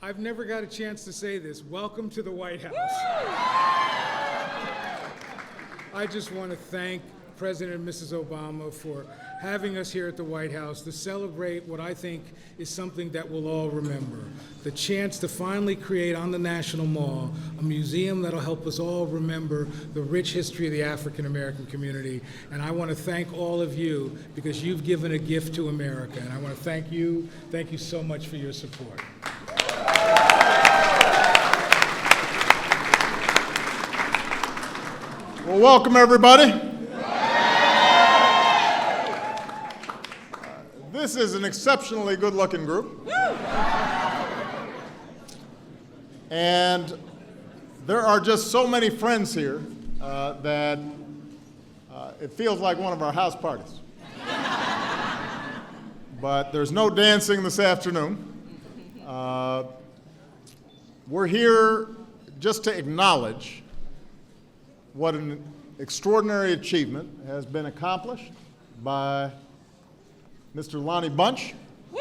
I've never got a chance to say this. Welcome to the White House. I just want to thank President and Mrs. Obama for having us here at the White House to celebrate what I think is something that we'll all remember. The chance to finally create on the National Mall a museum that'll help us all remember the rich history of the African American community. And I want to thank all of you because you've given a gift to America. And I want to thank you so much for your support. Well, welcome everybody. This is an exceptionally good-looking group. And there are just so many friends here that it feels like one of our house parties. But there's no dancing this afternoon. We're here just to acknowledge what an extraordinary achievement has been accomplished by Mr. Lonnie Bunch. Woo!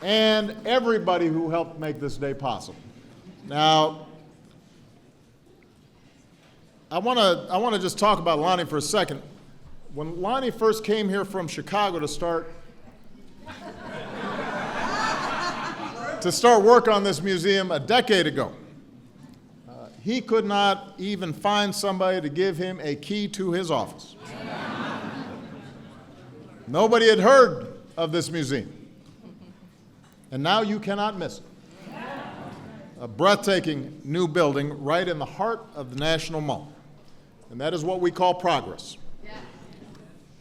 And everybody who helped make this day possible. Now, I want to just talk about Lonnie for a second. When Lonnie first came here from Chicago to start work on this museum a decade ago, he could not even find somebody to give him a key to his office. Nobody had heard of this museum. And now you cannot miss it. A breathtaking new building right in the heart of the National Mall. And that is what we call progress.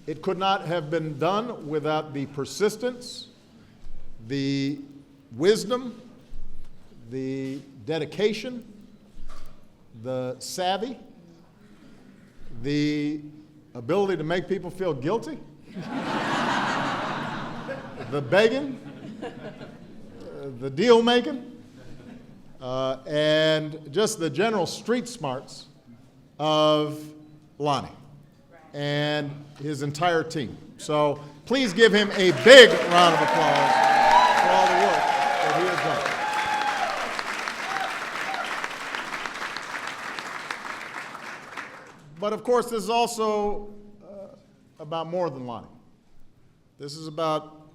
It could not have been done without the persistence, the wisdom, the dedication, the savvy, the ability to make people feel guilty, the begging, the deal making, and just the general street smarts of Lonnie and his entire team. So please give him a big round of applause for all the work that he has done. But of course, this is also about more than Lonnie. This is about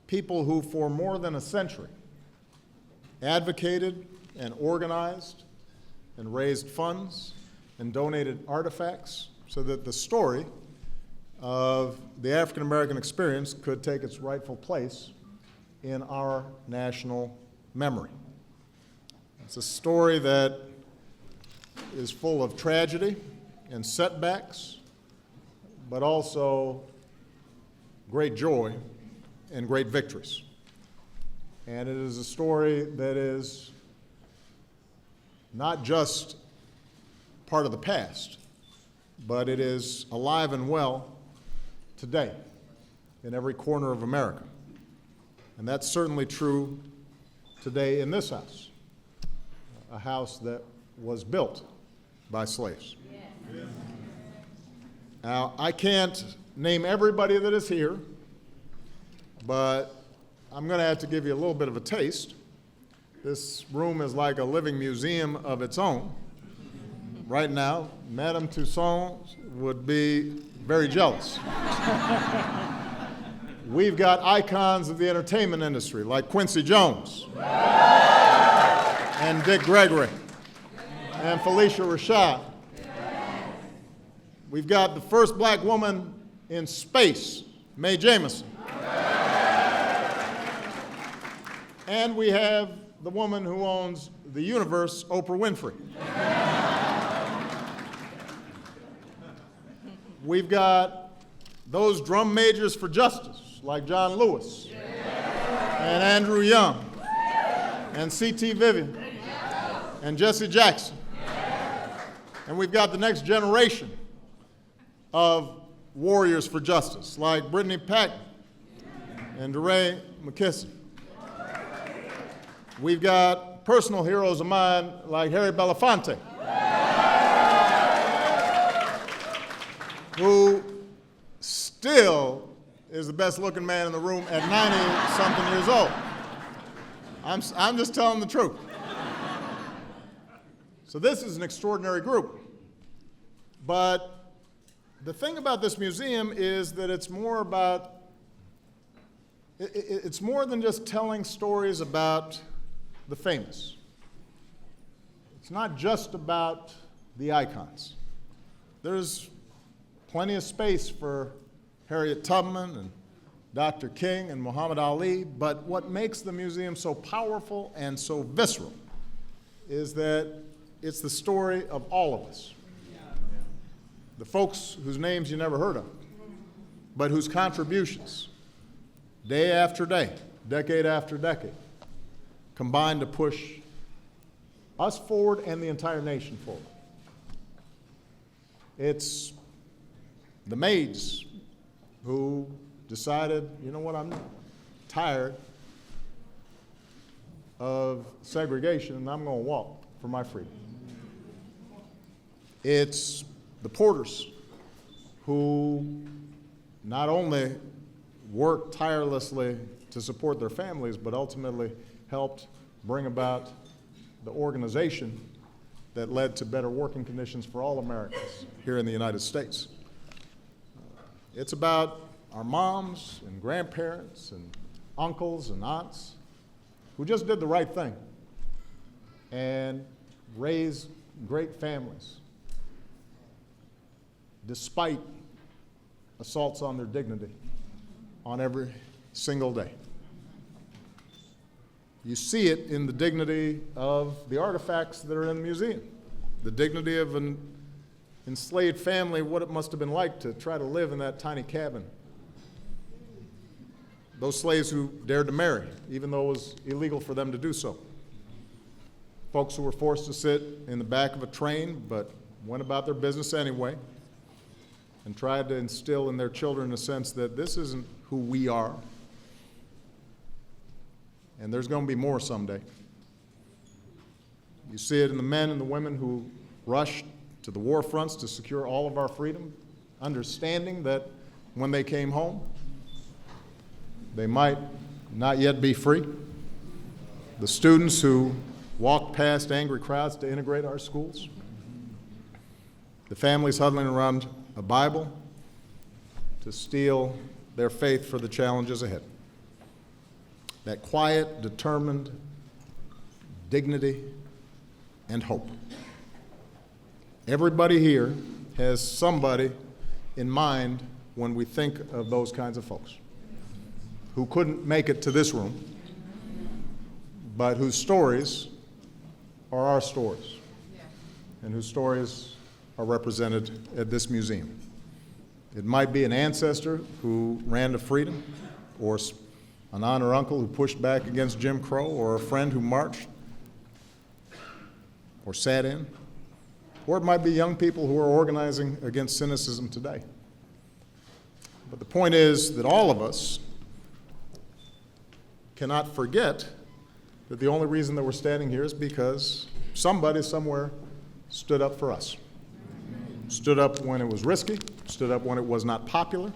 people who, for more than a century, advocated and organized and raised funds and donated artifacts so that the story of the African American experience could take its rightful place in our national memory. It's a story that is full of tragedy and setbacks, but also great joy and great victories. And it is a story that is not just part of the past, but it is alive and well today in every corner of America. And that's certainly true today in this house, a house that was built by slaves. Now, I can't name everybody that is here, but I'm going to have to give you a little bit of a taste. This room is like a living museum of its own. Right now, Madame Tussauds would be very jealous. We've got icons of the entertainment industry like Quincy Jones and Dick Gregory and Felicia Rashad. We've got the first black woman in space, Mae Jemison. And we have the woman who owns the universe, Oprah Winfrey. We've got those drum majors for justice, like John Lewis and Andrew Young and C.T. Vivian and Jesse Jackson. And we've got the next generation of warriors for justice, like Brittany Packnett and DeRay McKesson. We've got personal heroes of mine like Harry Belafonte, who still is the best looking man in the room at 90-something years old. I'm just telling the truth. So this is an extraordinary group. But the thing about this museum is that it's more than just telling stories about the famous. It's not just about the icons. There's plenty of space for Harriet Tubman and Dr. King and Muhammad Ali, but what makes the museum so powerful and so visceral is that it's the story of all of us. The folks whose names you never heard of, but whose contributions, day after day, decade after decade, combine to push us forward and the entire nation forward. It's the maids who decided, you know what, I'm tired of segregation and I'm going to walk for my freedom. It's the porters who not only worked tirelessly to support their families, but ultimately helped bring about the organization that led to better working conditions for all Americans here in the United States. It's about our moms and grandparents and uncles and aunts who just did the right thing and raised great families despite assaults on their dignity on every single day. You see it in the dignity of the artifacts that are in the museum, the dignity of an enslaved family, what it must have been like to try to live in that tiny cabin. Those slaves who dared to marry, even though it was illegal for them to do so. Folks who were forced to sit in the back of a train but went about their business anyway and tried to instill in their children a sense that this isn't who we are, and there's going to be more someday. You see it in the men and the women who rushed to the war fronts to secure all of our freedom, understanding that when they came home, they might not yet be free. The students who walked past angry crowds to integrate our schools. The families huddling around a Bible to steel their faith for the challenges ahead. That quiet, determined dignity and hope. Everybody here has somebody in mind when we think of those kinds of folks who couldn't make it to this room, but whose stories are our stories, and whose stories are represented at this museum. It might be an ancestor who ran to freedom, or an aunt or uncle who pushed back against Jim Crow, or a friend who marched or sat in, or it might be young people who are organizing against cynicism today. But the point is that all of us cannot forget that the only reason that we're standing here is because somebody somewhere stood up for us. Stood up when it was risky, stood up when it was not popular,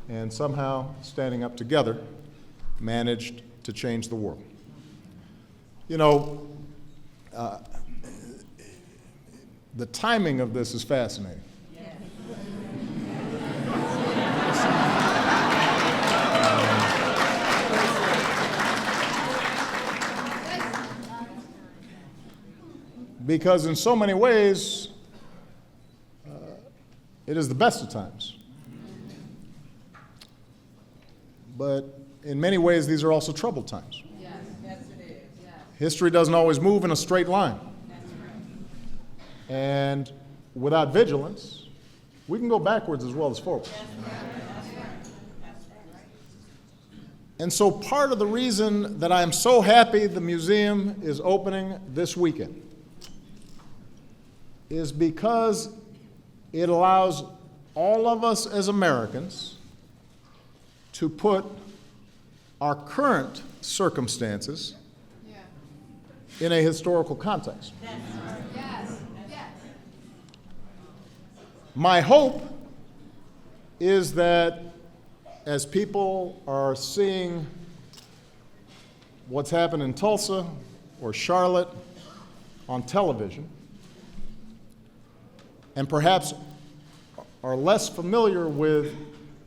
and somehow, standing up together, managed to change the world. You know, the timing of this is fascinating. Because in so many ways, it is the best of times. But in many ways, these are also troubled times. Yes, yes it is. Yes. History doesn't always move in a straight line. That's right. And without vigilance, we can go backwards as well as forward. And so part of the reason that I'm so happy the museum is opening this weekend is because it allows all of us as Americans to put our current circumstances in a historical context. Yes. Yes. My hope is that as people are seeing what's happened in Tulsa or Charlotte on television, and perhaps are less familiar with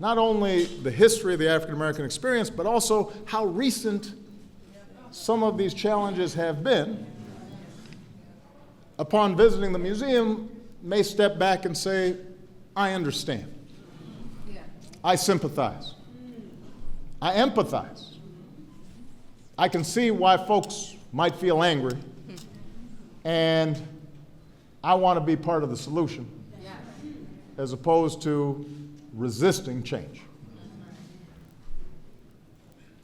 not only the history of the African American experience, but also how recent some of these challenges have been, upon visiting the museum, may step back and say, I understand. I sympathize. I empathize. I can see why folks might feel angry, and I want to be part of the solution as opposed to resisting change.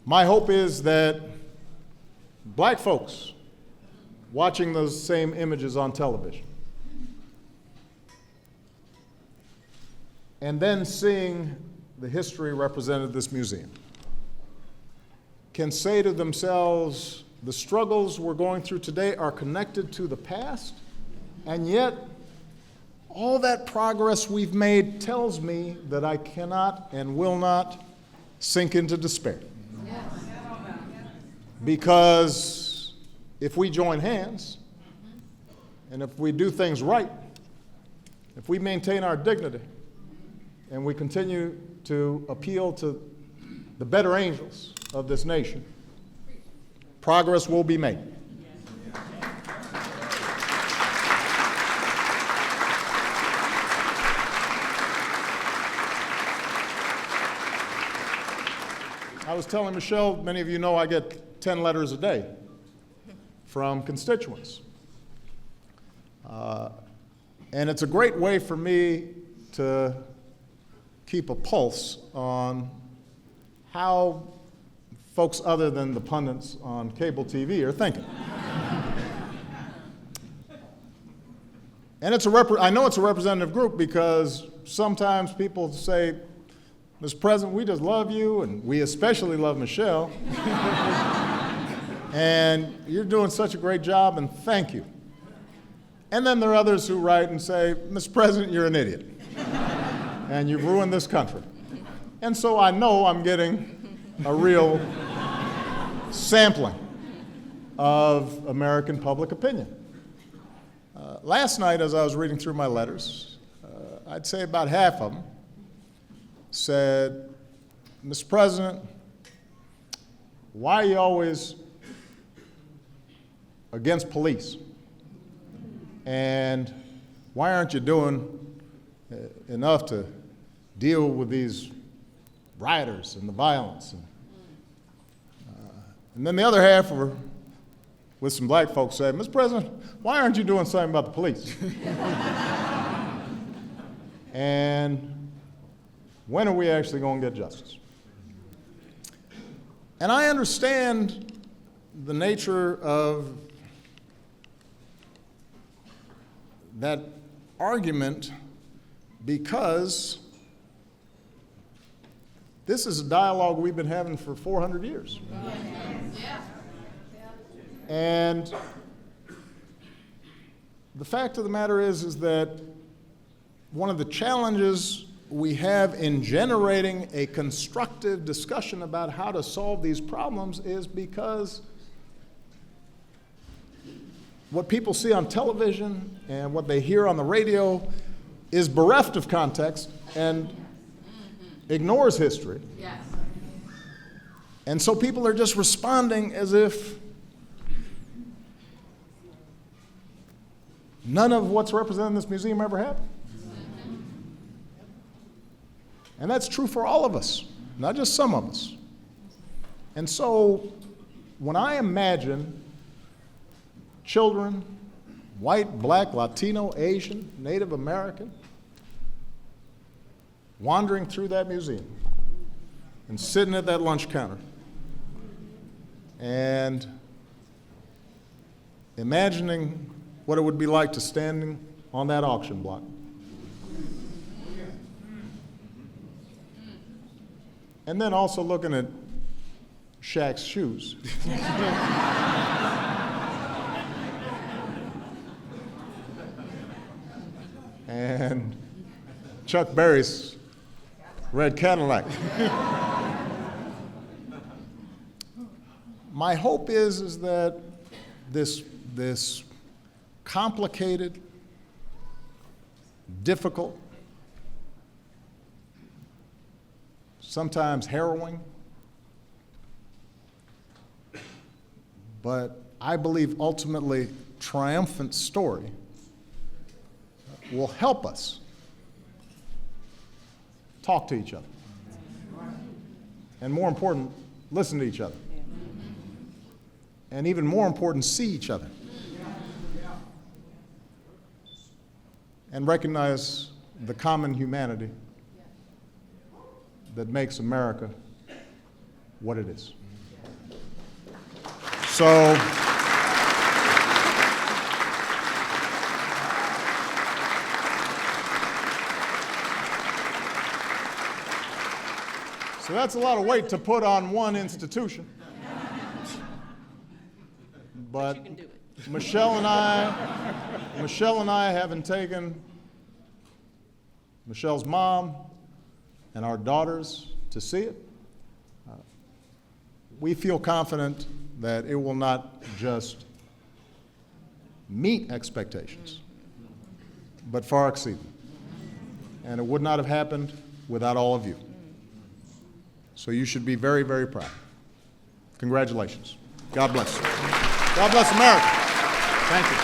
My hope is that black folks watching those same images on television and then seeing the history represented in this museum can say to themselves, the struggles we're going through today are connected to the past, and yet all that progress we've made tells me that I cannot and will not sink into despair. Because if we join hands, and if we do things right, if we maintain our dignity, and we continue to appeal to the better angels of this nation, progress will be made. I was telling Michelle, many of you know I get 10 letters a day from constituents. And it's a great way for me to keep a pulse on how folks other than the pundits on cable TV are thinking. And I know it's a representative group because sometimes people say, Mr. President, we just love you, and we especially love Michelle. And you're doing such a great job, and thank you. And then there are others who write and say, Mr. President, you're an idiot, and you've ruined this country. And so I know I'm getting a real sampling of American public opinion. Last night, as I was reading through my letters, I'd say about half of them said, Mr. President, why are you always against police? And why aren't you doing enough to deal with these rioters and the violence? And then the other half were with some black folks said, Mr. President, why aren't you doing something about the police? And when are we actually going to get justice? And I understand the nature of that argument because this is a dialogue we've been having for 400 years. And the fact of the matter is that one of the challenges we have in generating a constructive discussion about how to solve these problems is because what people see on television and what they hear on the radio is bereft of context and ignores history. Yes. And so people are just responding as if none of what's represented in this museum ever happened. And that's true for all of us, not just some of us. And so when I imagine children, white, black, Latino, Asian, Native American, wandering through that museum and sitting at that lunch counter and imagining what it would be like to standing on that auction block. And then also looking at Shaq's shoes. And Chuck Berry's red Cadillac. my hope is that this complicated, difficult, sometimes harrowing, but I believe ultimately triumphant story will help us talk to each other. And more important, listen to each other. And even more important, see each other. And recognize the common humanity that makes America what it is. So, that's a lot of weight to put on one institution. But You can do it. Michelle and I, having taken Michelle's mom and our daughters to see it, we feel confident that it will not just meet expectations, but far exceed them. And it would not have happened without all of you. So you should be very, very proud. Congratulations. God bless you. God bless America. Thank you.